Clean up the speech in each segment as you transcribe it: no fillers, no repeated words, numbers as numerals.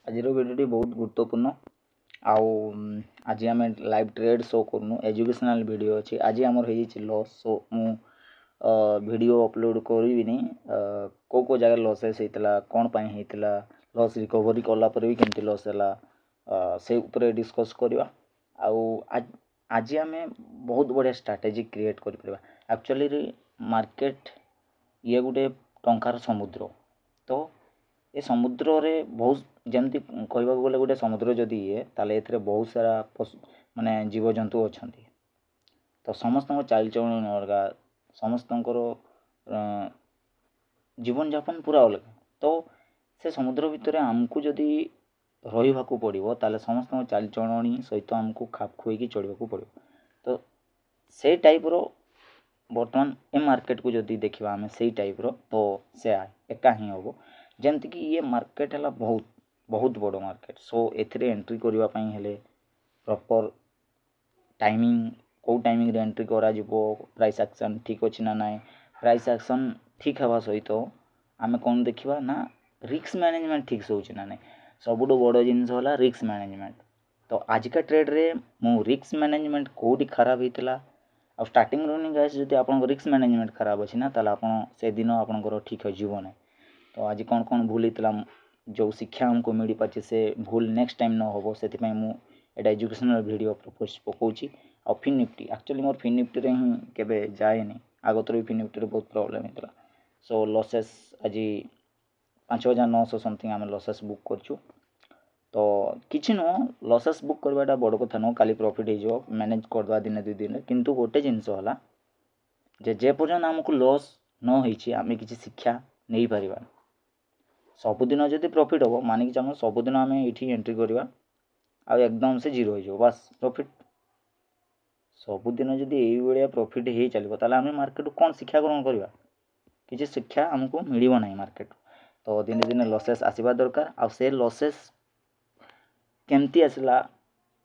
आज भिडियोटी बहुत गुरुत्वपूर्ण आज आम लाइव ट्रेड शो करूँ एजुकेशनल वीडियो अच्छी आज आमर हो लॉस सो मु वीडियो अपलोड करी कौ जगह लॉसेस होता कौन पाई होता लॉस रिकवरी कलापर भी केमती लॉस है से उपरे डिस्कस करवा आज आम बहुत बढ़िया स्ट्रैटेजी क्रिएट कर एक्चुअली मार्केट ये गोटे टंकार समुद्र तो ये समुद्र रे बहुत जमती कहवा गले गोटे समुद्र जदि ये ताले एथरे बहुत सारा माने जीव जंतु अच्छा तो समस्त चाल चलन अलग समस्त जीवन जापन पूरा अलग तो से समुद्र भितर आमको जदि रहा पड़ो ताले समस्त चाल चलणी सहित आमको खाप खुई चलवाक पड़ो तो से टाइप रो बर्तमान ए मार्केट को जदि देखा आम से टाइप रो तो से एका ही हम जमती कि ये मार्केट है बहुत बहुत बड़ मार्केट सो एथरे एंट्री करने हेले प्रॉपर टाइमिंग कौ टाइमिंग रे एंट्री करा जिवो प्राइस एक्शन ठीक अच्छी ना ना प्राइस एक्शन ठीक हवा सहित आम कौन देखा ना रिस्क मैनेजमेंट ठीक से होना ना सबुठ बड़ जिनस है रिस्क मैनेजमेंट तो आजिका ट्रेड रे मु रिस्क मैनेजमेंट कौटी खराब होता आ स्टार्टिंग रनिंग गाइस जदि आपन रिस्क मैनेजमेंट खराब अच्छी ना ताला आपन से दिन आपनकर ठीक हो जीव ना तो आज कौन कौन भूल होता जो शिक्षा हमको मिल पाचे से भूल नेक्स्ट टाइम न हो से एटा एजुकेशनल वीडियो पकाउची आ FinNifty actually more FinNifty रे ही केबे जाएनी आगत भी फिन निफ्टी रे बहुत प्रॉब्लम होता सो लॉसेस आज 5900 समथिंग आम लॉसेस बुक करछु तो किछि न लॉसेस बुक करवाटा बड़ कथा न काली प्रॉफिट हो मैनेज करवा दिन दुई दिन किंतु गोटे जिनस है जे पर्यंत आमको लॉस न होइछि आमे किछि शिक्षा नहीं पारिबा सबुदिन जदि प्रॉफिट हम मानिक चलो सबुदिन आम ये एंट्री करवा आ एकदम से जीरो हो बस प्रॉफिट सबुदिन जदि ये प्रॉफिट हो चलो ताले आम मार्केट कौन शिक्षा ग्रहण करवा किसी शिक्षा आमको मिल ना मार्केट तो दिन दिन लॉसेस आसवा दरकार आ से लॉसेस केमती आसला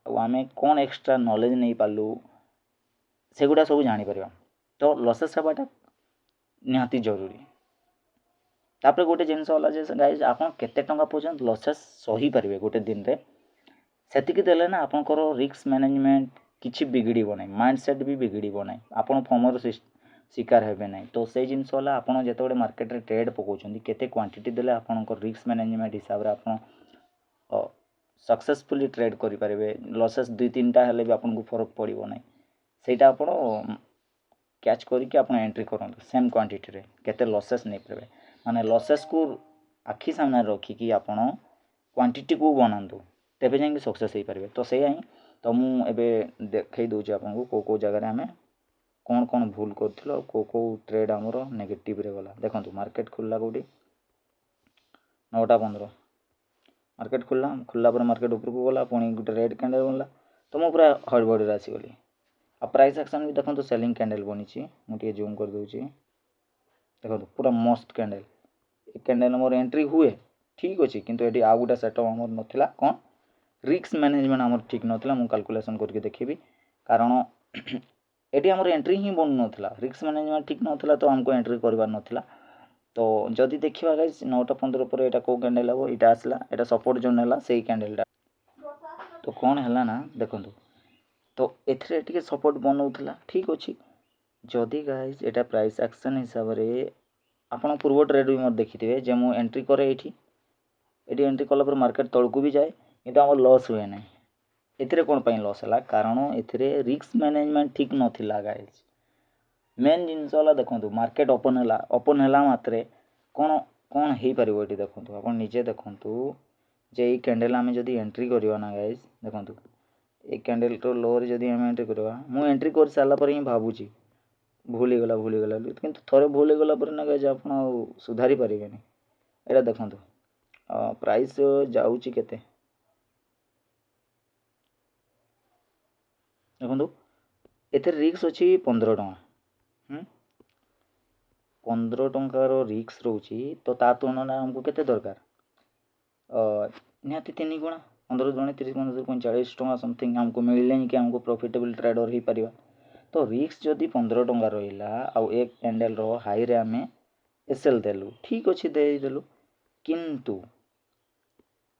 आम कौन एक्स्ट्रा नॉलेज नहीं पालु सेगुड़ा सब जापर तो लॉसेस हवाटा निहाती जरूरी तापर गोटे जिनस है गाइज आप केते टंका पर्यंत लॉसेस सही पारे गोटे दिन रे सेतिकी देले ना आपनकर रिस्क मैनेजमेंट किछि बिगड़ो ना माइंडसेट भी बिगड़ो ना आपन फमर शिकार हेबे ना तो से जिनस है आपन जेते मार्केट रे ट्रेड पकाउछन्ती केते क्वांटिटी देले आपनकर रिस्क मैनेजमेंट हिसाब रे आपन सक्सेसफुली ट्रेड करि पारिबे लॉसेस 2-3टा हेले भी आपन को फरक पड़िबो ना सेटा आपन कैच करके आपन एंट्री करंतु सेम क्वांटिटी रे केते लॉसेस नहीं पारे माने लॉसेस को आखि सामने रखिकी आपन क्वांटिटी को बनातु तेबे जाई सक्सेस हो पारे तो से ही तो मु एबे देखै दोछि आपन को को जगह रे हमें कौन कौन भूल करथिलो को ट्रेड हमरो नेगेटिव रे गला देखंतु मार्केट खुलला कोडी 9:15 मार्केट खुलला पर मार्केट ऊपर को गला पुणी गोटे रेड कैंडल बनला तो मु पूरा हड़बड़ी रे आसी गली आ प्राइस एक्शन भी देखंतु सेलिंग कैंडल बनिछि मु टिके जूम कर दोछि देखो पूरा मस्त कैंडल कैंडल मोर एंट्री हुए ठीक अच्छे किंतु ये आउ गोटे सेटअप आमर नाला कौन रिस्क मैनेजमेंट आमर ठीक नाला मुझे कैलकुलेशन करके देखी कारण ये आमर एंट्री ही बनू नाला रिस्क मैनेजमेंट ठीक नाला तो आमको एंट्री करवार नाला तो जदि देखा गाइज 9:15 पर यहाँ कौ कैंडल हम यहाँ आसला यहाँ सपोर्ट जोन है से कैंडलटा तो कौन है ना देखो तो एथे सपोर्ट बनाऊला ठीक अच्छे जदि गाइज यहाँ प्राइस एक्शन हिसाब से आपन पूर्व ट्रेड भी मत देखिथे जे मु एंट्री करे ये एंट्री कला मार्केट तलू भी जाए कि आम लॉस हुए ना एथिरे कौन पाई लॉस है कारण एथिरे रिस्क मैनेजमेंट ठीक नथिला गाइज मेन जिनस है देखो मार्केट ओपन है मात्रे कौन कौन हो पार ये देखो आप निजे देखु जे ये कैंडल आम जदि एंट्री करवा ना गाइज देखो ये कैंडल तो लो रे जदि आम एंट्री करवा मु एंट्री कर सारापर ही भावुची भूलीगला कि थे भूलीगला ना गाइज आप सुधारी पारे यहाँ देखो प्राइस जाऊँगी केते देखो एथे रिक्स अच्छी 15 टଙ୍କା 15 टंकार रिक्स रोची तो ता तुलना हमको केते दरकार निहाती 3 गुणा 15 गुणा 30 15 45 टଙ୍କା समथिंग हमको मिलले कि हमको प्रॉफिटेबल ट्रेडर हो पारिबा तो रिक्स जदि 15 टଙ୍କା रहिला आ एक कैंडल रो हाई रे आमे एसएल देलु ठीक अच्छे देलु किंतु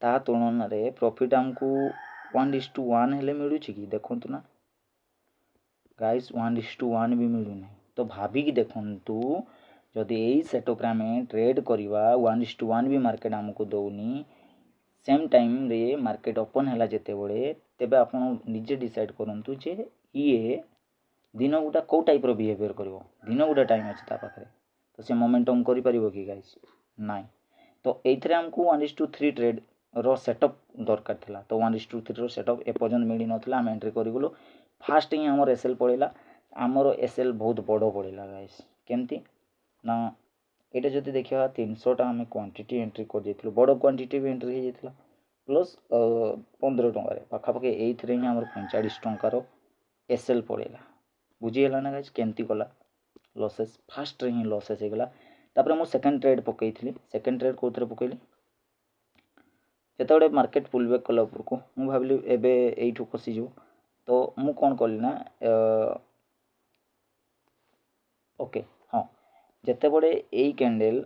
ता तुलन में प्रॉफिट आमको 1:1 हेले मिलूँ कि देखु ना गाइस 1:1 भी मिलूना तो भाविकी देखु जदि यही सेटअप आम ट्रेड करवा 1:1 भी मार्केट आमको दौनी सेम टाइम रे मार्केट ओपन है जिते बड़े तेबे आप निजे डिसाइड करूँ जे ये दिन गुटा कौ टाइप बिहेवियर कर दिन गुटा टाइम अच्छे पाखे तो सी मोमेंटम कर कि गाइस नाई तो ये आमको 1:3 ट्रेड रो सेटअप दरकार था तो 1:3 रो सेटअप एपर्यंत मिल नाला आम एंट्री करूँ फास्ट ही आमर एसएल पड़ेगा आमर एसएल बहुत बड़ पड़ेगा गाइस केमती ना ये जब देखा 300टा आम क्वांटिटी एंट्री कर बड़ क्वांटिटी भी एंट्री हो प्लस 15 टकर पाखापाखि ये आमर 45 टंकार एसएल पड़ेगा बुझीगला ना गाइस केमती गला लसेस फास्ट ही लसेस होगला तापर मु सेकंड ट्रेड पकई सेकंड ट्रेड कौन पकईली जिते मार्केट पुल बैक कला ऊपर को मुझे भाविली एबे एठू खसीज तो मु कौन कली ना ओके हाँ जिते बड़े यही कैंडल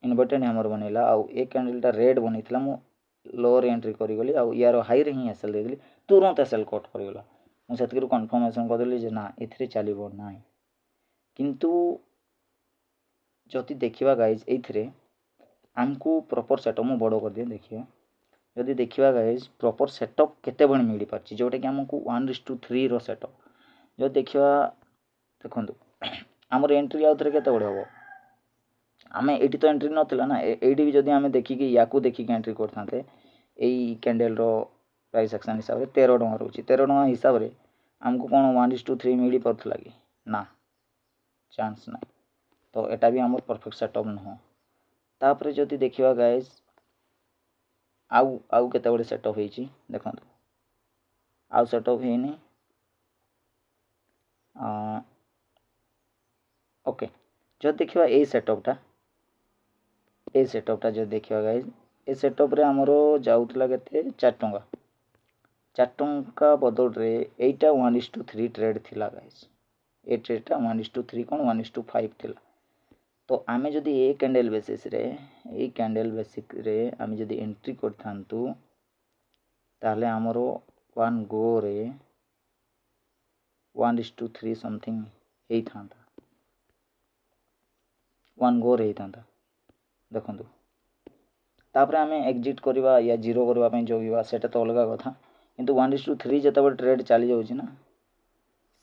इन्वर्टेड हैमर बनैला आउ ए कैंडलटा रेड बनईला मु लोअर एंट्री करी आउ यार हाई रे ही एसएल देदेली तुरंत एसएल कट करगला मुझे कन्फर्मेसन करदेली जे ना ए चलो ना किंतु जदि देखा गाइज ये आमको प्रॉपर सेटअप मु बड़ कर दिए देखिए जदि देखा गाइज प्रॉपर सेटअप केते बड़े मिल पार्टी जोटा कि आमको 1:3 रो सेटअप जो देखा देखो आमर एंट्री आउ थे केते बड़े हम आम ये तो एंट्री नाला ना ये भी जदि आम देखिकी या देखिकी एंट्री करते यही कैंडल रो प्राइस एक्शन हिसाब से 13 टଙ୍କା रोचे 13 टଙ୍କା हिसाब से आमको कौन 1:3 मिल पाला कि ना चांस ना तो एटा भी आम परफेक्ट सेटअप नुह तापर जदि देखा गाइज आउ आउ केते बड़े सेटअप होती देखो आउ सेटअप होनी ओके जो देखा ये सेटअपटा जो देखा गाइज ए सेटअप रे आमर जाऊला के 4 टଙ୍କା 4 टଙ୍କା बदल रे एटा 1:3 ट्रेड थिला गाइज ए ट्रेडटा 1:3 कौन 1:5 थिला तो आमे जदि ए कैंडल बेसिस रे आमे जदि एंट्री करथांतु ताले आमर 1 गो रे 1:3 समथिंग हे थांता 1 गो रे थांता देखो तापर आमे एग्जिट करवा या जीरो करने जगवा सेटा तो अलग कथा किंतु 1:3 जिते ट्रेड चली जाऊँ ना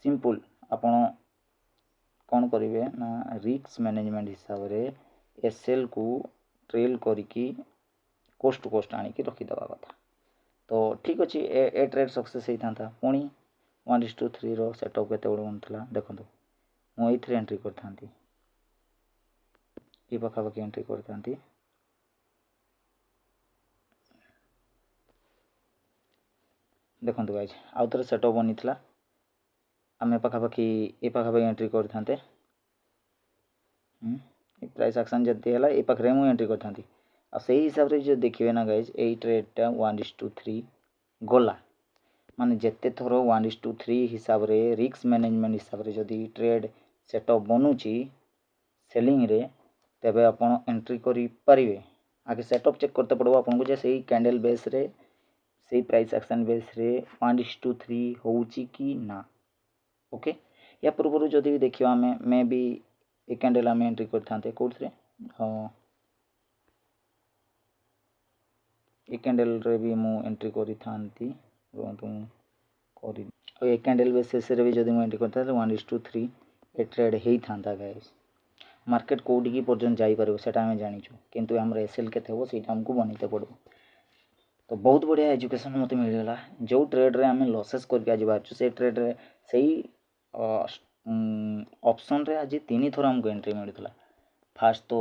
सिंपल आपण कौन करेंगे ना रिस्क मैनेजमेंट हिसाब से एसएल को ट्रेल करिकी कोस्ट टू कोस्ट आनिकी रखीदवा कथा तो ठीक अच्छे ए ट्रेड सक्सेस होता था पुणी 1:3 रो सेटअप केते बड़ बनता देखो मुझे एंट्री करता ये पाखापाखि एंट्री करता देखो गाइज आउ थे सेटअप बनी था आम पाखापाखि ये पाखापाखि एंट्री करते प्राइस एक्शन जब है ये पाखे मुझे एंट्री करता आ से हिसाब से जो देखिए ना गाइज यही ट्रेडटा 1:3 गला माने जिते थर 1:3 हिसाब से रिस्क मैनेजमेंट हिसाब से जदि ट्रेड सेटअप बनूची सेलिंग रे तेबे आपण एंट्री करि पारिबे आगे सेटअप चेक करते पड़ो आपको जे सही कैंडल बेस रे सही प्राइस एक्शन बेस रे 1:3 होउची कि ना ओके या पूर्व जदि भी देखिए आम मे भी ए कैंडल आम एंट्री करते कौन ए कैंडल रे भी मु एंट्री करी थांती ए कैंडल बेसिस रे भी जदि मु एंट्री करता 1:3 ए ट्रेड हे थांता गाइस मार्केट कौटी पर्यटन जापर से आम जाचु किंतु आम एसएल के आमको बनते पड़ो तो बहुत बढ़िया एजुकेशन मत मिलगला जो ट्रेड रे आम लसेस करके आज बाहर से ट्रेड रे सही ऑप्शन रे आज 3 थर आमको एंट्री मिलता फास्ट तो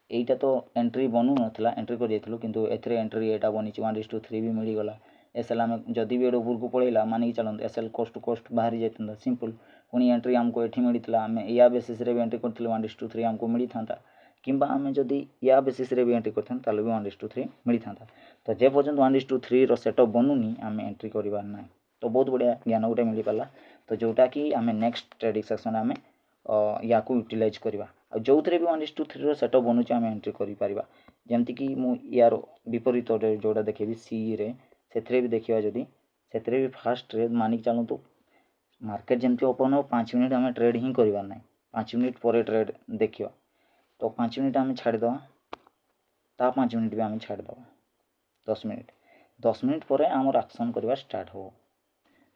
यहीटा तो एंट्री बनू नाला एंट्री कर किंतु एथरे एंट्री एटा बनी 1:3 भी मिलगला एसएल आम जदि भी ऊपर को पड़ेगा मानिक चलते एसएल कोस्ट टू कोस्ट बाहरी जाता सिंपल पुणी एंट्री आमको ये मिलता आम या बेसिस रे भी एंट्री करते 1:3 आमको मिलता किंबा आम जदि या बेसिस रे भी एंट्री करते भी 1:3 मिलता तो जे पर्यटन 1:3 रो सेटअप बनूनी आम एंट्री करवार ना तो बहुत बढ़िया ज्ञान गोटे मिल पाला तो जोटा कि आम नेक्स्ट ट्रेडिंग सेक्शन आम या यूटिलाइज करवा जो थे भी 1:3 रो सेटअप बनूचे आम एंट्री कर ଯେମିତିକି ମୁଁ ୟାର ବିପରୀତରେ ଯେଉଁଟା ଦେଖେଇବି ସିରେ, ସେଥିରେ ବି ଦେଖିବା ଯଦି, ସେଥିରେ ବି ଫାର୍ଷ୍ଟ ଟ୍ରେଡ୍ ମାନିକି ଚାଲନ୍ତୁ ମାର୍କେଟ ଯେମିତି ଓପନ୍ ହେବ 5 ମିନିଟ୍ ଆମେ ଟ୍ରେଡ୍ ହିଁ କରିବାର ନାହିଁ, 5 ମିନିଟ୍ ପରେ ଟ୍ରେଡ୍ ଦେଖିବା। ତ 5 ମିନିଟ୍ ଆମେ ଛାଡ଼ିଦେବା, ତା 5 ମିନିଟ୍ ବି ଆମେ ଛାଡ଼ିଦେବା, 10 ମିନିଟ୍ ପରେ ଆମର ଆକ୍ସନ୍ କରିବା ଷ୍ଟାର୍ଟ ହେବ।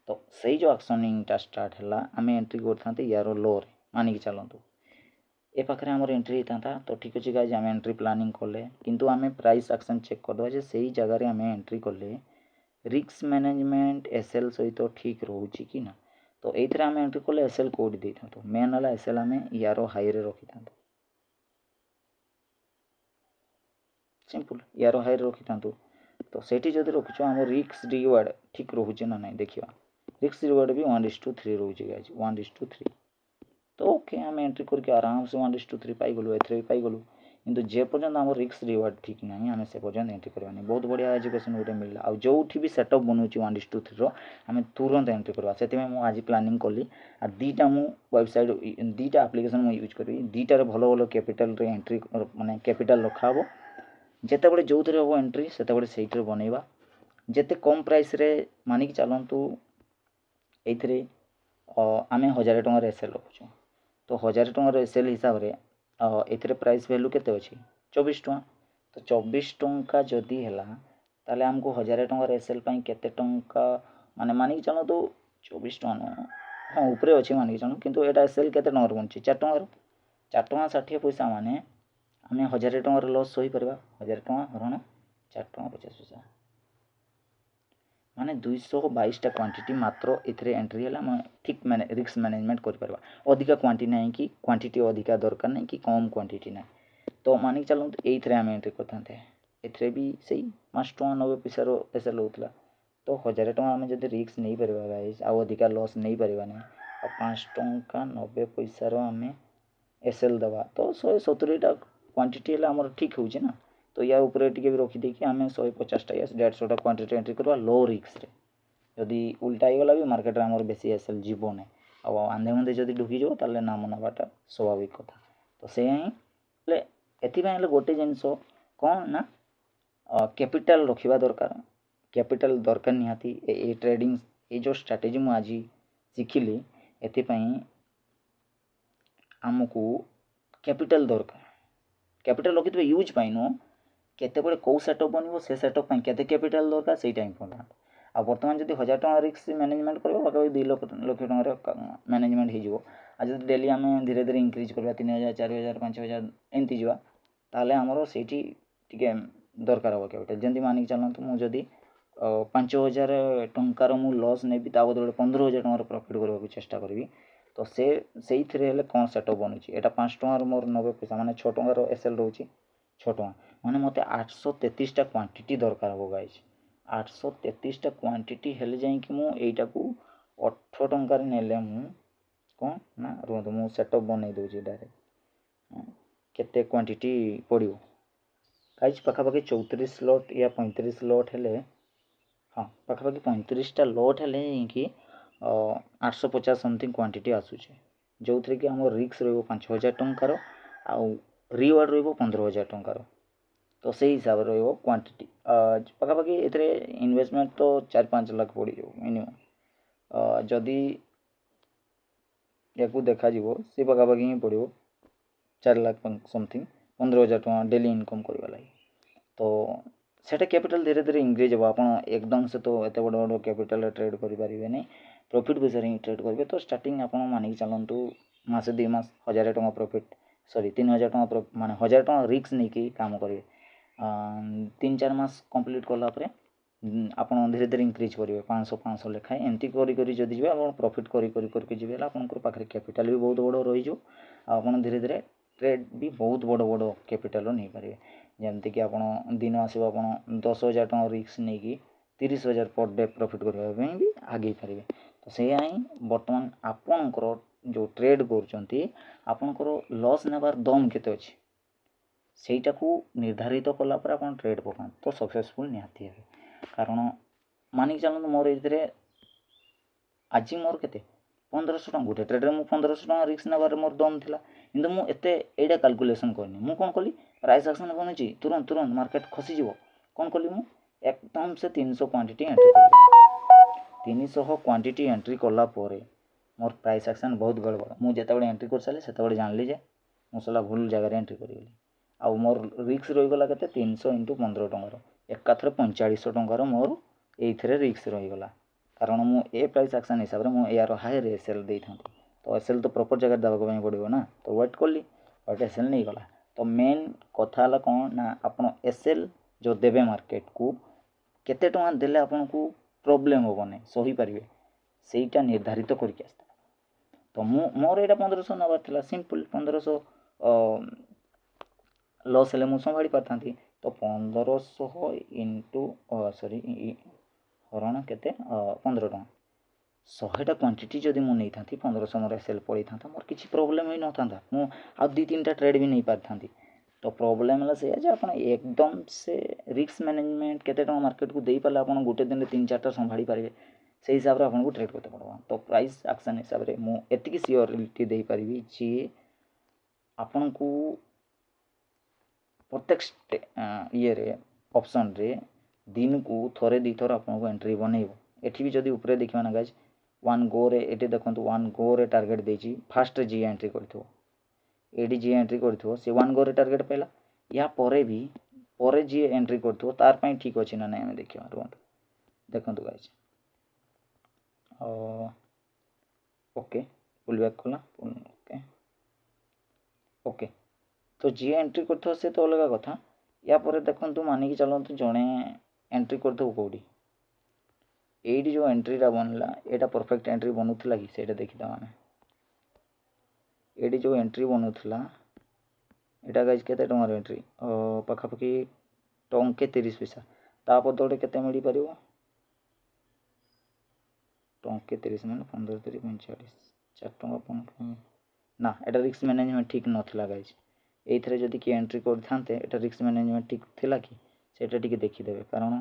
ତ ସେଇ ଯେଉଁ ଆକ୍ସନିଂଟା ଷ୍ଟାର୍ଟ ହେଲା, ଆମେ ଏଣ୍ଟ୍ରି କରିଥାନ୍ତେ ୟାର ଲୋରେ ମାନିକି ଚାଲନ୍ତୁ, ଏ ପାଖରେ ଆମର ଏଣ୍ଟ୍ରି ହେଇଥାନ୍ତା। ତ ଠିକ୍ ଅଛି ଗାଇଜ୍, ଆମେ ଏଣ୍ଟ୍ରି ପ୍ଲାନିଂ କଲେ, କିନ୍ତୁ ଆମେ ପ୍ରାଇସ୍ ଆକ୍ସନ୍ ଚେକ୍ କରିଦେବା ଯେ ସେଇ ଜାଗାରେ ଆମେ ଏଣ୍ଟ୍ରି କଲେ ରିସ୍କ ମ୍ୟାନେଜମେଣ୍ଟ ଏସ୍ଏଲ୍ ସହିତ ଠିକ୍ ରହୁଛି କି ନା। ତ ଏଇଥିରେ ଆମେ ଏଣ୍ଟ୍ରି କଲେ ଏସ୍ଏଲ୍ କୋଉଠି ଦେଇଥାନ୍ତୁ, ମେନ୍ ହେଲା ଏସ୍ଏଲ୍ ଆମେ ୟାର ହାଇରେ ରଖିଥାନ୍ତୁ, ସିମ୍ପଲ୍ ୟାର ହାଇରେ ରଖିଥାନ୍ତୁ। ତ ସେଇଠି ଯଦି ରଖୁଛୁ ଆମ ରିସ୍କ ରିୱାର୍ଡ଼ ଠିକ୍ ରହୁଛି ନା ନାହିଁ ଦେଖିବା। ରିସ୍କ ରିୱାର୍ଡ଼ ବି 1:3 ରହୁଛି ଗାଇଜ୍, 1:3। ତ ଓକେ, ଆମେ ଏଣ୍ଟ୍ରି କରିକି ଆରାମସେ 1:3 ପାଇଗଲୁ, ଏଥିରେ ବି ପାଇଗଲୁ। କିନ୍ତୁ ଯେ ପର୍ଯ୍ୟନ୍ତ ଆମର ରିସ୍କ ରିୱାର୍ଡ଼ ଠିକ୍ ନାହିଁ ଆମେ ସେ ପର୍ଯ୍ୟନ୍ତ ଏଣ୍ଟ୍ରି କରିବାନି। ବହୁତ ବଢ଼ିଆ ଏଜୁକେସନ୍ ଗୋଟେ ମିଳିଲା। ଆଉ ଯେଉଁଠି ବି ସେଟଅପ୍ ବନଉଛି 1:3ର ଆମେ ତୁରନ୍ତ ଏଣ୍ଟ୍ରି କରିବା। ସେଥିପାଇଁ ମୁଁ ଆଜି ପ୍ଲାନିଂ କଲି, ଆଉ ଦୁଇଟା ମୁଁ ୱେବସାଇଟ୍, ଦୁଇଟା ଆପ୍ଲିକେସନ୍ ମୁଁ ୟୁଜ୍ କରିବି। ଦୁଇଟାରେ ଭଲ ଭଲ କ୍ୟାପିଟାଲରେ ଏଣ୍ଟ୍ରି ମାନେ କ୍ୟାପିଟାଲ ରଖା ହେବ। ଯେତେବେଳେ ଯେଉଁଥିରେ ହେବ ଏଣ୍ଟ୍ରି ସେତେବେଳେ ସେଇଥିରେ ବନେଇବା। ଯେତେ କମ୍ ପ୍ରାଇସ୍ରେ ମାନିକି ଚାଲନ୍ତୁ, ଏଇଥିରେ ଆମେ 1000 ଟଙ୍କାର ଏସ୍ଏଲ୍ ରଖୁଛୁ। ତ 1000 ଟଙ୍କାର ଏସ୍ଏଲ୍ ହିସାବରେ ଏଥିରେ ପ୍ରାଇସ୍ ଭ୍ୟାଲୁ କେତେ ଅଛି, 24 ଟଙ୍କା। ତ 24 ଟଙ୍କା ଯଦି ହେଲା, ତାହେଲେ ଆମକୁ 1000 ଟଙ୍କାର ଏସ୍ଏଲ୍ ପାଇଁ କେତେ ଟଙ୍କା, ମାନେ ମାନିକି ଚାଲନ୍ତୁ 24 ଟଙ୍କା ନୁହଁ, ହଁ ଉପରେ ଅଛି ମାନିକି ଚାଲନ୍ତୁ, କିନ୍ତୁ ଏଇଟା ଏସ୍ଏଲ୍ କେତେ ଟଙ୍କାର ବନୁଛି, 4 ଟଙ୍କାର। 4 ଟଙ୍କା 60 ପଇସା ମାନେ ଆମେ 1000 ଟଙ୍କାର ଲସ୍ ସହିପାରିବା। 1000 ଟଙ୍କା ହରଣ 4 ଟଙ୍କା 50 ପଇସା, ମାନେ 222ଟା କ୍ୱାଣ୍ଟିଟି ମାତ୍ର ଏଥିରେ ଏଣ୍ଟ୍ରି ହେଲା। ଆମେ ଠିକ୍ ରିସ୍କ ମ୍ୟାନେଜମେଣ୍ଟ କରିପାରିବା। ଅଧିକା କ୍ୱାଣ୍ଟିଟି ନାହିଁ କି କ୍ୱାଣ୍ଟିଟି ଅଧିକା ଦରକାର ନାହିଁ କି କମ୍ କ୍ୱାଣ୍ଟିଟି ନାହିଁ। ତ ମାନିକି ଚାଲନ୍ତୁ ଏଇଥିରେ ଆମେ ଏଣ୍ଟ୍ରି କରିଥାନ୍ତେ, ଏଥିରେ ବି ସେଇ 5 ଟଙ୍କା 90 ପଇସାର ଏସ୍ଏଲ୍ ହେଉଥିଲା। ତ 1000 ଟଙ୍କା ଆମେ ଯଦି ରିସ୍କ ନେଇପାରିବା ଗାଇଜ୍, ଆଉ ଅଧିକା ଲସ୍ ନେଇପାରିବାନି, ଆଉ 5 ଟଙ୍କା 90 ପଇସାର ଆମେ ଏସ୍ଏଲ୍ ଦେବା, ତ 170ଟା କ୍ୱାଣ୍ଟିଟି ହେଲେ ଆମର ଠିକ୍ ହେଉଛି ନା। ତ ୟା ଉପରେ ଟିକେ ବି ରଖିଦେଇକି ଆମେ 150ଟା ୟା 150ଟା କ୍ୱାଣ୍ଟିଟି ଏଣ୍ଟ୍ରି କରିବା ଲୋ ରିସ୍କରେ। ଯଦି ଉଲ୍ଟା ହେଇଗଲା ବି ମାର୍କେଟରେ ଆମର ବେଶୀ ଏସ୍ଏଲ୍ ଯିବ ନାହିଁ, ଆଉ ଆନ୍ଧେ ମନ୍ଧେ ଯଦି ଢୁକିଯିବ ତାହେଲେ ନାମ ନେବାଟା ସ୍ୱାଭାବିକ କଥା। ତ ସେଇଆ ହିଁ ହେଲେ, ଏଥିପାଇଁ ହେଲେ ଗୋଟେ ଜିନିଷ କ'ଣ ନା କ୍ୟାପିଟାଲ ରଖିବା ଦରକାର। କ୍ୟାପିଟାଲ ଦରକାର ନିହାତି। ଏ ଟ୍ରେଡ଼ିଂ, ଏ ଯେଉଁ ଷ୍ଟ୍ରାଟେଜି ମୁଁ ଆଜି ଶିଖିଲି, ଏଥିପାଇଁ ଆମକୁ କ୍ୟାପିଟାଲ ଦରକାର। କ୍ୟାପିଟାଲ ରଖିଥିବେ ୟୁଜ୍ ପାଇଁ ନୁହଁ, କେତେବେଳେ କେଉଁ ସେଟଅପ୍ ବନିବ ସେ ସେଟଅପ୍ ପାଇଁ କେତେ କ୍ୟାପିଟାଲ ଦରକାର ସେଇଟା ଇମ୍ପୋର୍ଟାଣ୍ଟ। ଆଉ ବର୍ତ୍ତମାନ ଯଦି 1000 ଟଙ୍କା ରିସ୍କ ମ୍ୟାନେଜମେଣ୍ଟ କରିବ, ପାଖାପାଖି 2 ଲକ୍ଷ ଟଙ୍କାର ମ୍ୟାନେଜମେଣ୍ଟ ହେଇଯିବ। ଆଉ ଯଦି ଡେଲି ଆମେ ଧୀରେ ଧୀରେ ଇନକ୍ରିଜ୍ କରିବା 3000 4000 5000 ଏମିତି ଯିବା, ତାହେଲେ ଆମର ସେଇଠି ଟିକେ ଦରକାର ହେବ କ୍ୟାପିଟାଲ। ଯେମିତି ମାନିକି ଚାଲନ୍ତୁ, ମୁଁ ଯଦି 5000 ଟଙ୍କାର ମୁଁ ଲସ୍ ନେବି, ତା ବଦଳରେ 15000 ଟଙ୍କାର ପ୍ରଫିଟ୍ କରିବାକୁ ଚେଷ୍ଟା କରିବି, ତ ସେଇଥିରେ ହେଲେ କ'ଣ ସେଟଅପ୍ ବନୁଛି, ଏଇଟା 5 ଟଙ୍କାର ମୋର 90 ପଇସା, ମାନେ 6 ଟଙ୍କାର ଏସ୍ଏଲ୍ ରହୁଛି 6 ଟଙ୍କା, ମାନେ ମୋତେ 833ଟା କ୍ୱାଣ୍ଟିଟି ଦରକାର ହେବ ଗାଇଜ୍। 833ଟା କ୍ୱାଣ୍ଟିଟି ହେଲେ ଯାଇକି ମୁଁ ଏଇଟାକୁ 8 ଟଙ୍କାରେ ନେଲେ ମୁଁ କ'ଣ ନା, ରୁହନ୍ତୁ ମୁଁ ସେଟଅପ୍ ବନେଇ ଦେଉଛି ଡାଇରେକ୍ଟ, କେତେ କ୍ୱାଣ୍ଟିଟି ପଡ଼ିବ ଗାଇଜ୍। ପାଖାପାଖି 34 ଲଟ୍ ୟା 35 ଲଟ୍ ହେଲେ, ହଁ ପାଖାପାଖି 35ଟା ଲଟ୍ ହେଲେ ଯାଇକି 850 ସମଥିଙ୍ଗ କ୍ୱାଣ୍ଟିଟି ଆସୁଛି, ଯେଉଁଥିରେ କି ଆମର ରିସ୍କ ରହିବ 5000 ଟଙ୍କାର ଆଉ ରିୱାର୍ଡ଼ ରହିବ 15000 ଟଙ୍କାର। ତ ସେଇ ହିସାବରେ ରହିବ କ୍ୱାଣ୍ଟିଟି। ପାଖାପାଖି ଏଥିରେ ଇନଭେଷ୍ଟମେଣ୍ଟ ତ 4-5 ଲାଖ ପଡ଼ିଯିବ ମିନିମମ୍। ଯଦି ୟାକୁ ଦେଖାଯିବ ସେ ପାଖାପାଖି ହିଁ ପଡ଼ିବ 4 ଲାଖ ସମଥିଙ୍ଗ, 15000 ଟଙ୍କା ଡେଲି ଇନକମ୍ କରିବା ଲାଗି। ତ ସେଇଟା କ୍ୟାପିଟାଲ ଧୀରେ ଧୀରେ ଇନକ୍ରିଜ୍ ହେବ। ଆପଣ ଏକଦମ ସେ ତ ଏତେ ବଡ଼ ବଡ଼ କ୍ୟାପିଟାଲରେ ଟ୍ରେଡ଼୍ କରିପାରିବେନି, ପ୍ରଫିଟ୍ ବେସରେ ହିଁ ଟ୍ରେଡ଼୍ କରିବେ। ତ ଷ୍ଟାର୍ଟିଂ ଆପଣ ମାନିକି ଚାଲନ୍ତୁ ମାସେ 2 ମାସ 1000 ଟଙ୍କା ପ୍ରଫିଟ୍, 3000 ଟଙ୍କା ମାନେ 1000 ଟଙ୍କା ରିସ୍କ ନେଇକି କାମ କରିବେ। 3-4 ମାସ କମ୍ପ୍ଲିଟ୍ କଲା ପରେ ଆପଣ ଧୀରେ ଧୀରେ ଇନକ୍ରିଜ୍ କରିବେ 500 ଲେଖାଏଁ, ଏମିତି କରି କରି ଯଦି ଯିବେ ଆପଣ ପ୍ରଫିଟ୍ କରିକି ଯିବେ ହେଲେ ଆପଣଙ୍କର ପାଖରେ କ୍ୟାପିଟାଲ ବି ବହୁତ ବଡ଼ ରହିଯିବ। ଆଉ ଆପଣ ଧୀରେ ଧୀରେ ଟ୍ରେଡ଼୍ ବି ବହୁତ ବଡ଼ ବଡ଼ କ୍ୟାପିଟାଲର ନେଇପାରିବେ। ଯେମିତିକି ଆପଣ ଦିନ ଆସିବ ଆପଣ 10000 ଟଙ୍କା ରିସ୍କ ନେଇକି 30000 ପର୍ ଡେ ପ୍ରଫିଟ୍ କରିବା ପାଇଁ ବି ଆଗେଇ ପାରିବେ। ତ ସେଇଆ ହିଁ ବର୍ତ୍ତମାନ ଆପଣଙ୍କର ଯେଉଁ ଟ୍ରେଡ଼୍ କରୁଛନ୍ତି, ଆପଣଙ୍କର ଲସ୍ ନେବାର ଦମ୍ କେତେ ଅଛି ସେଇଟାକୁ ନିର୍ଦ୍ଧାରିତ କଲା ପରେ ଆପଣ ଟ୍ରେଡ଼୍ ପକାନ୍ତୁ, ତ ସକ୍ସେସଫୁଲ୍ ନିହାତି ହେବେ। କାରଣ ମାନିକି ଚାଲନ୍ତୁ ମୋର ଏଥିରେ ଆଜି ମୋର କେତେ 1500 ଟଙ୍କା, ଗୋଟେ ଟ୍ରେଡ଼୍ରେ ମୁଁ 1500 ଟଙ୍କା ରିସ୍କ ନେବାରେ ମୋର ଦମ୍ ଥିଲା, କିନ୍ତୁ ମୁଁ ଏତେ ଏଇଟା କ୍ୟାଲକୁଲେସନ୍ କରିନି। ମୁଁ କ'ଣ କଲି, ପ୍ରାଇସ୍ ଆକ୍ସନ୍ ବନୁଛି ତୁରନ୍ତ ମାର୍କେଟ୍ ଖସିଯିବ, କ'ଣ କଲି ମୁଁ ଏକଦମ ସେ 300 କ୍ୱାଣ୍ଟିଟି ଏଣ୍ଟ୍ରି କଲି। 300 କ୍ୱାଣ୍ଟିଟି ଏଣ୍ଟ୍ରି କଲା ପରେ ମୋର ପ୍ରାଇସ୍ ଆକ୍ସନ୍ ବହୁତ ଗଡ଼ବଡ଼। ମୁଁ ଯେତେବେଳେ ଏଣ୍ଟ୍ରି କରିସାରିଲି ସେତେବେଳେ ଜାଣିଲି ଯେ ମୁଁ ସଲା ଭୁଲ ଜାଗାରେ ଏଣ୍ଟ୍ରି କରିଗଲି। ଆଉ ମୋର ରିକ୍ସ ରହିଗଲା କେତେ, 300 × 15 ଟଙ୍କାର, ଏକାଥରେ 4500 ଟଙ୍କାର ମୋର ଏଇଥିରେ ରିକ୍ସ ରହିଗଲା। କାରଣ ମୁଁ ଏ ପ୍ରାଇସ୍ ଆକ୍ସନ୍ ହିସାବରେ ମୁଁ ଏହାର ହାଇରେ ଏସ୍ଏଲ୍ ଦେଇଥାନ୍ତି। ତ ଏସ୍ଏଲ୍ ତ ପ୍ରପର ଜାଗାରେ ଦେବାକୁ ପାଇଁ ପଡ଼ିବ ନା, ତ ୱେଟ୍ କଲି, ବଟ୍ ଏସ୍ଏଲ୍ ନେଇଗଲା। ତ ମେନ୍ କଥା ହେଲା କ'ଣ ନା, ଆପଣ ଏସ୍ଏଲ୍ ଯେଉଁ ଦେବେ ମାର୍କେଟକୁ କେତେ ଟଙ୍କା ଦେଲେ ଆପଣଙ୍କୁ ପ୍ରୋବ୍ଲେମ୍ ହେବ ନାହିଁ, ସହିପାରିବେ, ସେଇଟା ନିର୍ଦ୍ଧାରିତ କରିକି ଆସିଥାଏ। ତ ମୋର ଏଇଟା 1500 ନେବାର ଥିଲା, ସିମ୍ପଲ୍ 1500 ଲସ୍ ହେଲେ ମୁଁ ସମ୍ଭାଳି ପାରିଥାନ୍ତି। ତ 1500 ଇଣ୍ଟୁ ହରଣ କେତେ 15 ଟଙ୍କା, 100ଟା କ୍ୱାଣ୍ଟିଟି ଯଦି ମୁଁ ନେଇଥାନ୍ତି 1500 ମୋର ଏସ୍ଏଲ୍ ପଡ଼ିଥାନ୍ତା, ମୋର କିଛି ପ୍ରୋବ୍ଲେମ୍ ହୋଇନଥାନ୍ତା, ମୁଁ ଆଉ 2-3ଟା ଟ୍ରେଡ୍ ବି ନେଇପାରିଥାନ୍ତି। ତ ପ୍ରୋବ୍ଲେମ୍ ହେଲା ସେଇଆ ଯେ ଆପଣ ଏକଦମ ସେ ରିସ୍କ ମ୍ୟାନେଜମେଣ୍ଟ କେତେ ଟଙ୍କା ମାର୍କେଟକୁ ଦେଇପାରିଲେ ଆପଣ ଗୋଟେ ଦିନରେ 3-4ଟା ସମ୍ଭାଳି ପାରିବେ, ସେଇ ହିସାବରେ ଆପଣଙ୍କୁ ଟ୍ରେଡ୍ କରତେ ପଡ଼ିବ। ତ ପ୍ରାଇସ୍ ଆକ୍ସନ୍ ହିସାବରେ ମୁଁ ଏତିକି ସିଓରିଟି ଦେଇପାରିବି ଯେ ଆପଣଙ୍କୁ ପ୍ରତ୍ୟେକ ଇଏରେ ଅପସନ୍ରେ ଦିନକୁ ଥରେ 2 ଥର ଆପଣଙ୍କୁ ଏଣ୍ଟ୍ରି ବନେଇବ। ଏଠି ବି ଯଦି ଉପରେ ଦେଖିବା ନା ଗାଇଜ୍, 1 ଗୋରେ ଏଠି ଦେଖନ୍ତୁ 1 ଗୋରେ ଟାର୍ଗେଟ୍ ଦେଇଛି, ଫାର୍ଷ୍ଟରେ ଯିଏ ଏଣ୍ଟ୍ରି କରିଥିବ, ଏଠି ଯିଏ ଏଣ୍ଟ୍ରି କରିଥିବ ସେ 1 ଗୋରେ ଟାର୍ଗେଟ୍ ପାଇଲା। ୟା ପରେ ବି ପରେ ଯିଏ ଏଣ୍ଟ୍ରି କରିଥିବ ତାର ପାଇଁ ଠିକ୍ ଅଛି ନା ନାହିଁ ଆମେ ଦେଖିବା, ରୁହନ୍ତୁ ଦେଖନ୍ତୁ ଗାଇଜ୍। ଓକେ, ପୁଲ୍ ବ୍ୟାକ୍ କଲା, ଓକେ। ତ ଯିଏ ଏଣ୍ଟ୍ରି କରିଥିବ ସେ ତ ଅଲଗା କଥା। ୟା ପରେ ଦେଖନ୍ତୁ ମାନିକି ଚାଲନ୍ତୁ ଜଣେ ଏଣ୍ଟ୍ରି କରିଥିବ କେଉଁଠି, ଏଇଠି ଯେଉଁ ଏଣ୍ଟ୍ରିଟା ବନିଲା ଏଇଟା ପରଫେକ୍ଟ ଏଣ୍ଟ୍ରି ବନୁଥିଲା କି ସେଇଟା ଦେଖିଦେବା ଆମେ। ଏଇଠି ଯେଉଁ ଏଣ୍ଟ୍ରି ବନୁଥିଲା ଏଇଟା ଗାଇଜ୍ କେତେ ଟଙ୍କାର ଏଣ୍ଟ୍ରି, ପାଖାପାଖି ଟଙ୍କେ 30 ପଇସା, ତା ବଦଳରେ କେତେ ମିଳିପାରିବ, ଟଙ୍କେ 30 ମାନେ 15 3 45, 4 ଟଙ୍କା ନା, ଏଇଟା ରିସ୍କ ମ୍ୟାନେଜମେଣ୍ଟ ଠିକ୍ ନଥିଲା ଗାଇଜ୍। ଏଇଥିରେ ଯଦି କିଏ ଏଣ୍ଟ୍ରି କରିଥାନ୍ତେ ଏଇଟା ରିସ୍କ ମ୍ୟାନେଜମେଣ୍ଟ ଠିକ୍ ଥିଲା କି ସେଇଟା ଟିକେ ଦେଖିଦେବେ, କାରଣ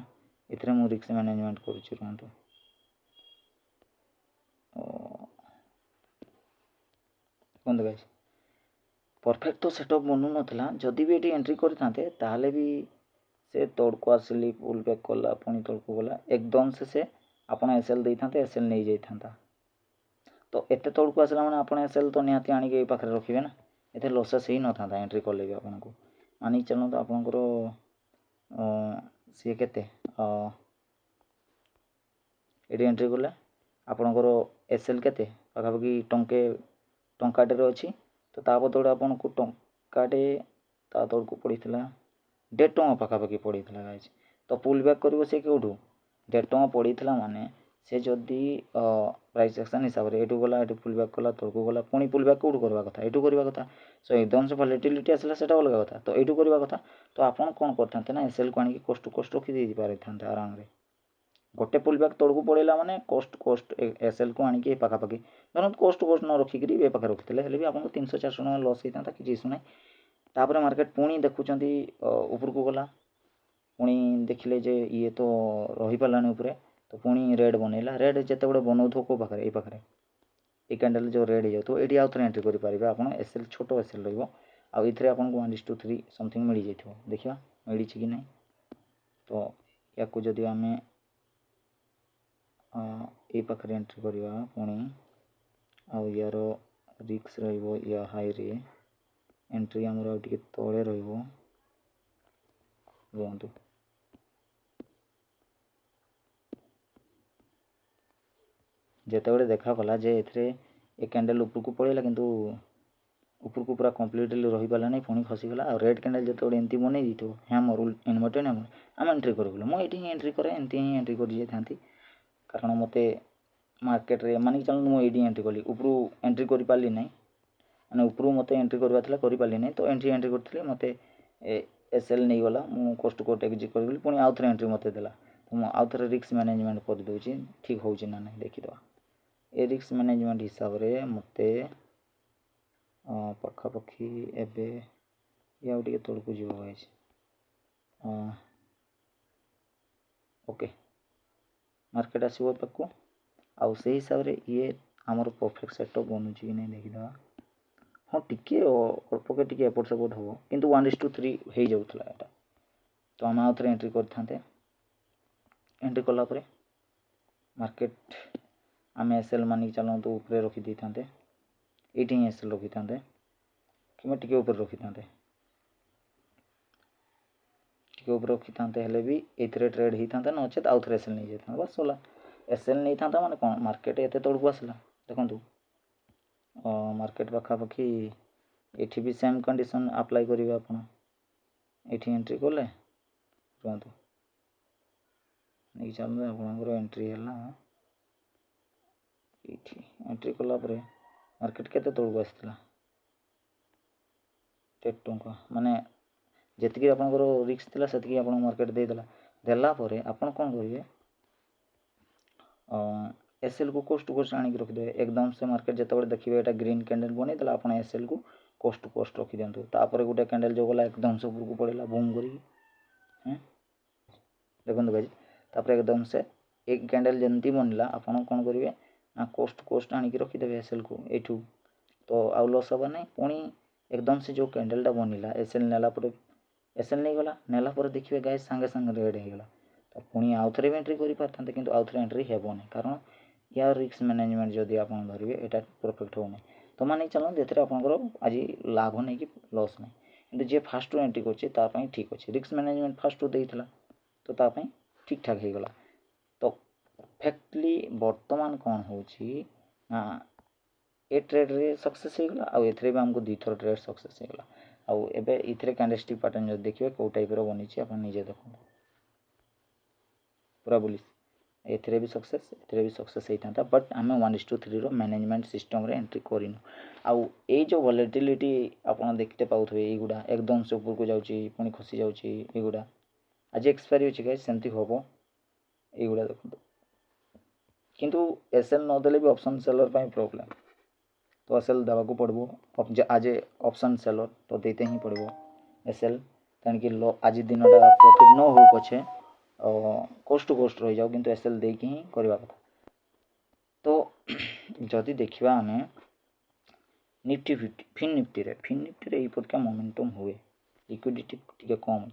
ଏଥିରେ ମୁଁ ରିସ୍କ ମ୍ୟାନେଜମେଣ୍ଟ କରୁଛି। ରୁହନ୍ତୁ, ଦେଖନ୍ତୁ ଗାଇଜ୍, ପରଫେକ୍ଟ ତ ସେଟଅପ୍ ବନୁନଥିଲା। ଯଦି ବି ଏଠି ଏଣ୍ଟ୍ରି କରିଥାନ୍ତେ ତାହେଲେ ବି ସେ ତଳକୁ ଆସିଲି, ପୁଲ୍ ବ୍ୟାକ୍ କଲା, ପୁଣି ତଳକୁ ଗଲା, ଏକଦମ ସେ ଆପଣ ଏସ୍ଏଲ୍ ଦେଇଥାନ୍ତେ, ଏସ୍ଏଲ୍ ନେଇଯାଇଥାନ୍ତା। ତ ଏତେ ତଳକୁ ଆସିଲା ମାନେ ଆପଣ ଏସ୍ଏଲ୍ ତ ନିହାତି ଆଣିକି ଏଇ ପାଖରେ ରଖିବେ ନା, ଏତେ ଲସେସ୍ ହେଇନଥାନ୍ତା ଏଣ୍ଟ୍ରି କଲେ ବି ଆପଣଙ୍କୁ। ମାନିକି ଚାଲନ୍ତୁ ଆପଣଙ୍କର ସିଏ କେତେ ଏଠି ଏଣ୍ଟ୍ରି କଲେ ଆପଣଙ୍କର ଏସ୍ଏଲ୍ କେତେ ପାଖାପାଖି ଟଙ୍କାଟେରେ ଅଛି, ତ ତା ବଦଳରେ ଆପଣଙ୍କୁ ଟଙ୍କାଟେ ତା ତଳକୁ ପଡ଼ିଥିଲା 1.5 ଟଙ୍କା ପାଖାପାଖି ପଡ଼ିଥିଲା ଗାଇଜ୍। ତ ପୁଲ୍ ବ୍ୟାକ୍ କରିବ ସେ କେଉଁଠୁ, 1.5 ଟଙ୍କା ପଡ଼ିଥିଲା ମାନେ ସେ ଯଦି ପ୍ରାଇସ୍ ଆକ୍ସନ୍ ହିସାବରେ ଏଇଠୁ ଗଲା, ଏଠି ପୁଲ୍ ବ୍ୟାକ୍ କଲା, ତଳକୁ ଗଲା, ପୁଣି ପୁଲ୍ ବ୍ୟାକ୍ କେଉଁଠୁ କରିବା କଥା, ଏଇଠୁ କରିବା କଥା। ସୋ ଏକଦମ ସେ ଭଲିଟିଲିଟି ଆସିଲା ସେଇଟା ଅଲଗା କଥା, ତ ଏଇଠୁ କରିବା କଥା। ତ ଆପଣ କ'ଣ କରିଥାନ୍ତେ ନା ଏସ୍ଏଲ୍କୁ ଆଣିକି କୋଷ୍ଟ ରଖିଦେଇ ପାରିଥାନ୍ତେ ଆରାମରେ। ଗୋଟେ ପୁଲ୍ ବ୍ୟାକ୍ ତଳକୁ ପଳେଇଲା ମାନେ କୋଷ୍ଟ ଏସ୍ଏଲ୍କୁ ଆଣିକି ଏ ପାଖାପାଖି ଧରନ୍ତୁ କୋଷ୍ଟ ନ ରଖିକିରି ଏ ପାଖରେ ରଖିଥିଲେ ହେଲେ ବି ଆପଣଙ୍କୁ 300-400 ଟଙ୍କା ଲସ୍ ହେଇଥାନ୍ତା, କିଛି ଇସ୍ୟୁ ନାହିଁ। ତାପରେ ମାର୍କେଟ୍ ପୁଣି ଦେଖୁଛନ୍ତି ଉପରକୁ ଗଲା, ପୁଣି ଦେଖିଲେ ଯେ ଇଏ ତ ରହିପାରିଲାନି ଉପରେ, ତ ପୁଣି ରେଡ୍ ବନେଇଲା। ରେଡ୍ ଯେତେବେଳେ ବନଉଥିବ କେଉଁ ପାଖରେ, ଏଇ ପାଖରେ ଏଇ କ୍ୟାଣ୍ଡେଲ୍ ଯେଉଁ ରେଡ୍ ହେଇଯାଉଥିବ ଏଇଠି ଆଉ ଥରେ ଏଣ୍ଟ୍ରି କରିପାରିବେ ଆପଣ। ଏସ୍ଏଲ୍ ଛୋଟ ଏସ୍ଏଲ୍ ରହିବ, ଆଉ ଏଥିରେ ଆପଣଙ୍କୁ 1:3 ସମଥିଙ୍ଗ ମିଳିଯାଇଥିବ। ଦେଖିବା ମିଳିଛି କି ନାହିଁ। ତ ୟାକୁ ଯଦି ଆମେ ଏଇ ପାଖରେ ଏଣ୍ଟ୍ରି କରିବା ପୁଣି, ଆଉ ୟାର ରିକ୍ସ ରହିବ ୟା ହାଇରେ, ଏଣ୍ଟ୍ରି ଆମର ଆଉ ଟିକେ ତଳେ ରହିବ। ରୁହନ୍ତୁ, ଯେତେବେଳେ ଦେଖାଗଲା ଯେ ଏଥିରେ ଏ କ୍ୟାଣ୍ଡେଲ୍ ଉପରକୁ ପଳେଇଲା କିନ୍ତୁ ଉପରକୁ ପୁରା କମ୍ପ୍ଲିଟଲି ରହିପାରିଲାନି, ପୁଣି ଖସିଗଲା। ଆଉ ରେଡ୍ କ୍ୟାଣ୍ଡେଲ୍ ଯେତେବେଳେ ଏମିତି ବନେଇ ଦେଇଥିବ ହ୍ୟାମର ଇନଭର୍ଟେଡ୍ ହ୍ୟାମର, ଆମେ ଏଣ୍ଟ୍ରି କରିଗଲୁ। ମୁଁ ଏଇଠି ହିଁ ଏଣ୍ଟ୍ରି କରେ, ଏମିତି ହିଁ ଏଣ୍ଟ୍ରି କରିଯାଇଥାନ୍ତି, କାରଣ ମୋତେ ମାର୍କେଟରେ ମାନିକି ଚାଲନ୍ତୁ ମୁଁ ଏଇଠି ଏଣ୍ଟ୍ରି କଲି, ଉପରୁ ଏଣ୍ଟ୍ରି କରିପାରିଲି ନାହିଁ, ମାନେ ଉପରୁ ମୋତେ ଏଣ୍ଟ୍ରି କରିବାର ଥିଲା କରିପାରିଲି ନାହିଁ। ତ ଏଣ୍ଟ୍ରି କରିଥିଲି, ମୋତେ ଏସ୍ଏଲ୍ ନେଇଗଲା, ମୁଁ କୋଷ୍ଟ ଏକ୍ଜିଟ୍ କରିଗଲି, ପୁଣି ଆଉ ଥରେ ଏଣ୍ଟ୍ରି ମୋତେ ଦେଲା। ତ ମୁଁ ଆଉ ଥରେ ରିସ୍କ ମ୍ୟାନେଜମେଣ୍ଟ କରିଦେଉଛି, ଠିକ୍ ହେଉଛି ନା ନାହିଁ ଦେଖିଦେବା। ଏ ରିସ୍କ ମ୍ୟାନେଜମେଣ୍ଟ ହିସାବରେ ମୋତେ ପାଖାପାଖି ଏବେ ଇଏ ଆଉ ଟିକେ ତଳକୁ ଯିବ ଗାଇଜ୍। ଓକେ, ମାର୍କେଟ୍ ଆସିବ ପାଖକୁ, ଆଉ ସେଇ ହିସାବରେ ଇଏ ଆମର ପରଫେକ୍ଟ ସେଟଅପ୍ ବନୁଛି କି ନାହିଁ ଦେଖିଦେବା। हाँ टिके अल्पके टिके एपट सेपट हम किंतु 1:3 हो जाऊला एटा तो आम आउ थे एंट्री करते एंट्री कलापर मार्केट आम एसएल मानिक चलते ऊपर रखी था ये एसएल रखी था कि टे ऊपर रखी था टे ऊपर रखी था भी ये ट्रेड होता नचेत आउ थे एसएल नहीं जाता बस सरला एसएल नहीं था माने कौन मार्केट एत तौक आसला देखो मार्केट पाखापाखि ये भी सेम कंडीशन अप्लाई करेंगे आप एंट्री कले रुहतु नहीं चलते आपंकर एंट्री है एंट्री कलापर मार्केट केते तौक आसला 8 टंका माने जी आपंकर रिस्क थी से आप मार्केट देदेला देलापर आप कौन करेंगे एसएल को कोस्ट टू कोस्ट आनिक रखिदे एकदम से मार्केट जिते देखिए यहाँ ग्रीन कैंडल बनईदेला आप एसएल को कोस्ट टू कोस्ट रखी दिंतु तापर गोटे कैंडल जो गला एकदम से ऊपर को पड़ेगा बूम कर देखो भाई तापर एकदम से एक कैंडल जमती बनला आपड़ कौन करेंगे ना कोस्ट कोस्ट आनिक रखिदे एसएल को यू तो आउ लस हवा ना पुणी एकदम से जो कैंडलटा बनला एसएल नेलापर एसएल नहीं गला नेलापर देखिए गाय सांगे सांगे रेड हो गला तो पुणी आउ थे भी एंट्री कर पारते कि आउ थे एंट्री हेबनी कारण या रिस्क मैनेजमेंट जदि आप धरवे यहाँ परफेक्ट होना तो मानी चलते ये आपंकर आज लाभ नहीं कि लस नहीं कि जी फास्ट एंट्री कर ठीक अच्छे रिस्क मैनेजमेंट फास्ट देता तो तापाई ठीक ठाक हो गला तो परफेक्टली बर्तमान कौन हो ए ट्रेड रे सक्सेस हो गला आउ एथरे भी हमको 2 थर ट्रेड सक्सेस हो गला आउ एबे इथरे कैंडलस्टिक पैटर्न जो देखिए कौ टाइप रो बनी आप निजे देखो पूरा बुलिश एथरे भी सक्सेस होता था बट आम 1:3 रो मैनेजमेंट सिस्टम रे एंट्री करूँ आउ ये जो वॉलेटिलिटी आप देखते पाथे युवा एकदम से ऊपर को जाऊँगी पुणी खसी जाऊँगा आज एक्सपायरी अच्छे गाइस सेमती हम युवा देखो किंतु एसएल नदेले भी ऑप्शन सेलर पाई प्रॉब्लम तो एसएल देवाक पड़ो आज ऑप्शन सेलर तो देते ही पड़ो एसएल तेणिक आज दिन प्रॉफिट न हो पछे कोस्ट टू कोस्ट रही जाओ किंतु एसएल देकी ही करवा कथा तो जदि देखा आम निफ्टी फिन निफ्टी रे यह मोमेंटम हुए लिक्विडिटी टी कम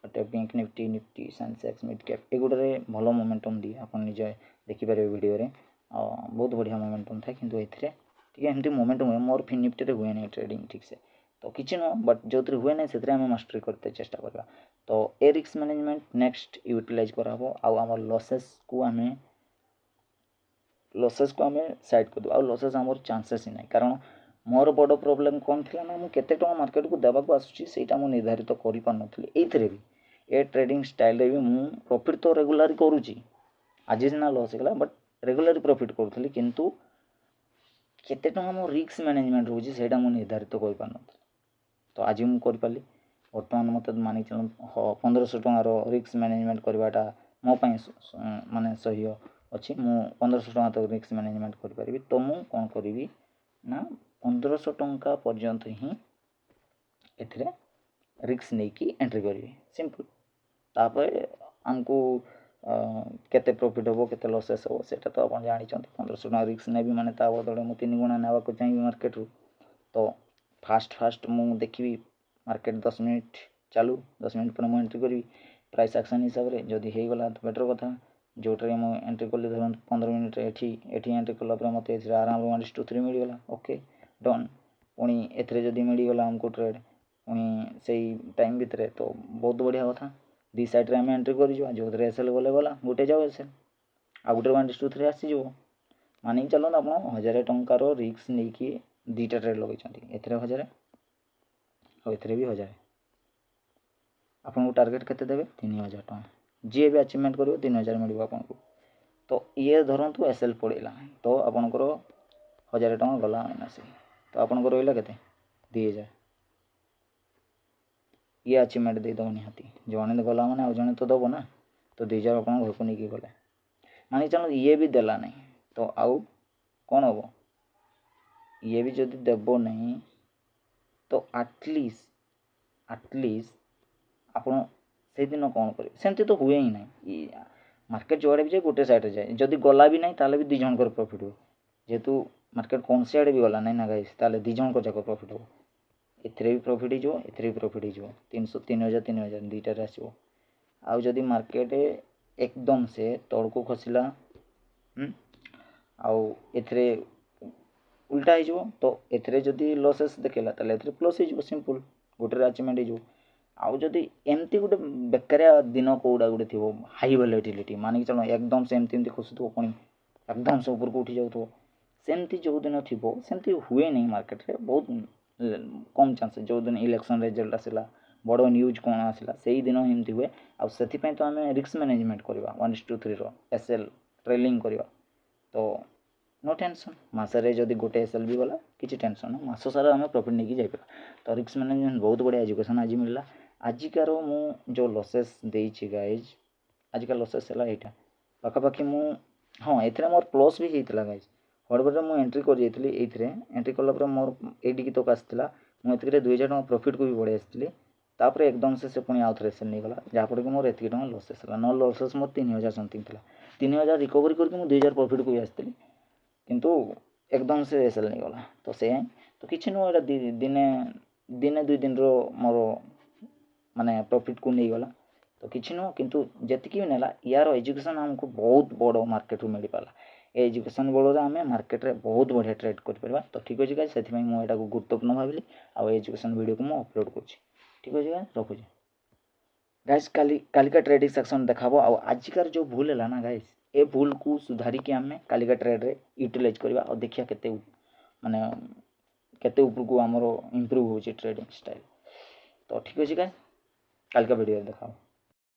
अच्छे bank Nifty Nifty Sensex mid cap एगुड़े भल मोमेंटम दिए आप निजे देखिपारे वीडियो रे बहुत बढ़िया मोमेंटम था किंतु ये एमती मोमेंटम हुए मोर फिन निफ्टी हुए नहीं ट्रेडिंग ठीक से तो किसी नुह बट जो हुए ना से आम मास्टरी करते चेष्टा करवा तो ए रिस्क मैनेजमेंट नेक्स्ट यूटिलाइज कराबो आउ आम लसेस को आम साइड कर आ लसेस आम चांसेस ही ना कारण मोर बड़ प्रोब्लेम कौन थी ना मुझे टका मार्केट को देवाक आसूँ मुझे निर्धारित कर पार्नी ये भी ए ट्रेडिंग स्टाइल भी मुझे प्रॉफिट तो रेगुलर करुँची आज सीना लस होगा बट रेगुलर प्रॉफिट करूँ किंतु केते टका मो रिस्क मैनेजमेंट रोचे से निर्धारित कर पार्न तो आज मुझे कर बर्तमान मत मानी चल 1500 टकार रिस्क मैनेजमेंट करवाटा मो माने सही अच्छी मु 1500 टका तक रिस्क मैनेजमेंट करी तो मु कौन करी ना 1500 टंका पर्यंत ही एथिरे रिस्क नहीं कि एंट्री करी सिंपल तापर आमको केते प्रॉफिट हम केते लसेस हम सेटा तो आप जानते 1500 टका रिस्क नेबी माने ता बदले मु 3 गुणा नेबाक चाहिए मार्केट रू तो फास्ट मु देखी मार्केट 10 मिनट चालू 10 मिनट पर एंट्री करी प्राइस एक्शन हिसाब से जदि हो गला तो बेटर कथा जोटे मुझे एंट्री कली धर 15 मिनट एटी एंट्री कलापर मत आराम 1:3 मिलगला ओके डन पुणी एथरे मिलगला आमको ट्रेड पुणी से टाइम भितर तो बहुत बढ़िया कथा दी साइड आम एंट्री कर जो एसएल गले गला गोटे जाओ एसएल आ गोटे 1:3 आसीज मानिक चलते आप 1000 टंकार रिस्क नहीं कि 2टा ट्रेड लगे एथरे 1000 और एथरे भी 1000 आपको टार्गेट केते देबे 3000 टका जी भी अचिवमेंट करो 3000 मिल आपको तो ये धरतु एसएल पड़ेगा तो आपंकर 1000 टका गला माइनस तो आपंकर रहा के 2000 ये अचिवमेंट देदेव निहाती जड़े गला मैंने जड़े तो दब ना तो 2000 आप घर को नहीं गले मानी चलो ये भी देला नहीं तो आउ कौन हम ये भी जदि देव नहीं तो आटलिस्ट आप से दिन कौन करेंगे सेमती तो हुए ही ना मार्केट जोड़े भी जाए गोटे साइड जाए जदि गला भी ना ताले भी 2 जनकर प्रॉफिट हुए जेहेतु ମାର୍କେଟ କୌଣସି ଆଡ଼େ ବି ଗଲା ନାଇଁ ନା ଗାଇସ୍, ତାହେଲେ ଦୁଇ ଜଣଙ୍କ ଯାକ ପ୍ରଫିଟ୍ ହେବ। ଏଥିରେ ବି ପ୍ରଫିଟ୍ ହେଇଯିବ, ଏଥିରେ ବି ପ୍ରଫିଟ୍ ହେଇଯିବ। 3,000 3,000 ଦୁଇଟାରେ ଆସିବ। ଆଉ ଯଦି ମାର୍କେଟ ଏକଦମ ସେ ତଳକୁ ଖସିଲା ଆଉ ଏଥିରେ ଉଲ୍ଟା ହେଇଯିବ, ତ ଏଥିରେ ଯଦି ଲସେସ୍ ଦେଖେଇଲା ତାହେଲେ ଏଥିରେ ପ୍ଲସ୍ ହେଇଯିବ, ସିମ୍ପଲ୍, ଗୋଟେରେ ଆଚିଭମେଣ୍ଟ ହେଇଯିବ। ଆଉ ଯଦି ଏମିତି ଗୋଟେ ବେକାରିଆ ଦିନ କେଉଁଟା ଗୋଟେ ଥିବ, ହାଇ ଭୋଲାଟିଲିଟି, ମାନିକି ଚାଲ ଏକଦମ ସେ ଏମିତି ଖସୁଥିବ, ପୁଣି ଏକଦମ ସେ ଉପରକୁ ଉଠି ଯାଉଥିବ, ସେମିତି ଯେଉଁ ଦିନ ଥିବ, ସେମିତି ହୁଏନି ମାର୍କେଟରେ, ବହୁତ କମ୍ ଚାନ୍ସେସ୍। ଯେଉଁ ଦିନ ଇଲେକ୍ସନ୍ ରେଜଲ୍ଟ ଆସିଲା, ବଡ଼ ନ୍ୟୁଜ୍ କ'ଣ ଆସିଲା, ସେଇ ଦିନ ଏମିତି ହୁଏ। ଆଉ ସେଥିପାଇଁ ତ ଆମେ ରିସ୍କ ମ୍ୟାନେଜମେଣ୍ଟ କରିବା 1:3ର SL ଟ୍ରେଲିଂ କରିବା। ତ नो ଟେନସନ୍, ମାସରେ ଯଦି ଗୋଟେ SL ବି ଗଲା କିଛି ଟେନସନ୍ ନାହିଁ, ମାସ ସାରା ଆମେ ପ୍ରଫିଟ୍ ନେଇକି ଯାଇପାରିବା। ତ ରିସ୍କ ମ୍ୟାନେଜମେଣ୍ଟ ବହୁତ ବଢ଼ିଆ ଏଜୁକେସନ୍ ଆଜି ମିଳିଲା। ଆଜିକାର ମୁଁ ଯେଉଁ ଲସେସ୍ ଦେଇଛି ଗାଇଜ୍, ଆଜିକା ଲସେସ୍ ହେଲା ଏଇଟା ପାଖାପାଖି। ମୁଁ ହଁ ଏଥିରେ ମୋର ପ୍ଲସ୍ ବି ହେଇଥିଲା ଗାଇଜ୍। ହଡ଼ବଡ଼ରେ ମୁଁ ଏଣ୍ଟ୍ରି କରିଯାଇଥିଲି, ଏଇଥିରେ ଏଣ୍ଟ୍ରି କଲା ପରେ ମୋର ଏଇଠିକି ତକ ଆସିଥିଲା। ମୁଁ ଏତିକିରେ 2,000 ଟଙ୍କା ପ୍ରଫିଟ୍କୁ ବି ପଳେଇ ଆସିଥିଲି। ତାପରେ ଏକଦମ ସେ ପୁଣି ଆଉ ଥରେ SL ନେଇଗଲା, ଯାହାଫଳରେ ମୋର ଏତିକି ଟଙ୍କା ଲସେସ୍ ହେଲା। ନ ଲସେସ୍ ମୋର 3,000 ସମଥିଙ୍ଗ ଥିଲା। 3,000 ରିକଭରି କରିକି ମୁଁ 2,000 ପ୍ରଫିଟ୍କୁ ବି ଆସିଥିଲି, କିନ୍ତୁ ଏକଦମ ସେ SL ନେଇଗଲା। ତ ସେଇଆ ତ କିଛି ନୁହଁ, ଏଇଟା ଦିନେ 2 ଦିନର ମୋର ମାନେ ପ୍ରଫିଟ୍କୁ ନେଇଗଲା, ତ କିଛି ନୁହଁ। କିନ୍ତୁ ଯେତିକି ବି ନେଲା, ୟାର ଏଜୁକେସନ୍ ଆମକୁ ବହୁତ ବଡ଼ ମାର୍କେଟରୁ ମିଳିପାରିଲା। ଏ ଏଜୁକେସନ୍ ବଳରେ ଆମେ ମାର୍କେଟରେ ବହୁତ ବଢ଼ିଆ ଟ୍ରେଡ୍ କରିପାରିବା। ତ ଠିକ୍ ଅଛି ଗାଇଜ୍, ସେଥିପାଇଁ ମୁଁ ଏଟାକୁ ଗୁରୁତ୍ୱପୂର୍ଣ୍ଣ ଭାବିଲି, ଆଉ ଏଜୁକେସନ୍ ଭିଡ଼ିଓକୁ ମୁଁ ଅପଲୋଡ଼ କରୁଛି। ଠିକ୍ ଅଛି ଗାଇଜ୍, ରଖୁଛି ଗାଇଜ୍। କାଲିକା ଟ୍ରେଡ଼ିଂ ସେକ୍ସନ୍ ଦେଖାବ। ଆଉ ଆଜିକାର ଯେଉଁ ଭୁଲ ହେଲା ନା ଗାଇଜ୍, ଏ ଭୁଲକୁ ସୁଧାରିକି ଆମେ କାଲିକା ଟ୍ରେଡ଼୍ରେ ୟୁଟିଲାଇଜ୍ କରିବା, ଆଉ ଦେଖିବା କେତେ ଉପରକୁ ଆମର ଇମ୍ପ୍ରୁଭ୍ ହେଉଛି ଟ୍ରେଡ଼ିଂ ଷ୍ଟାଇଲ୍। ତ ଠିକ୍ ଅଛି ଗାଇଜ୍, କାଲିକା ଭିଡ଼ିଓରେ ଦେଖାବ।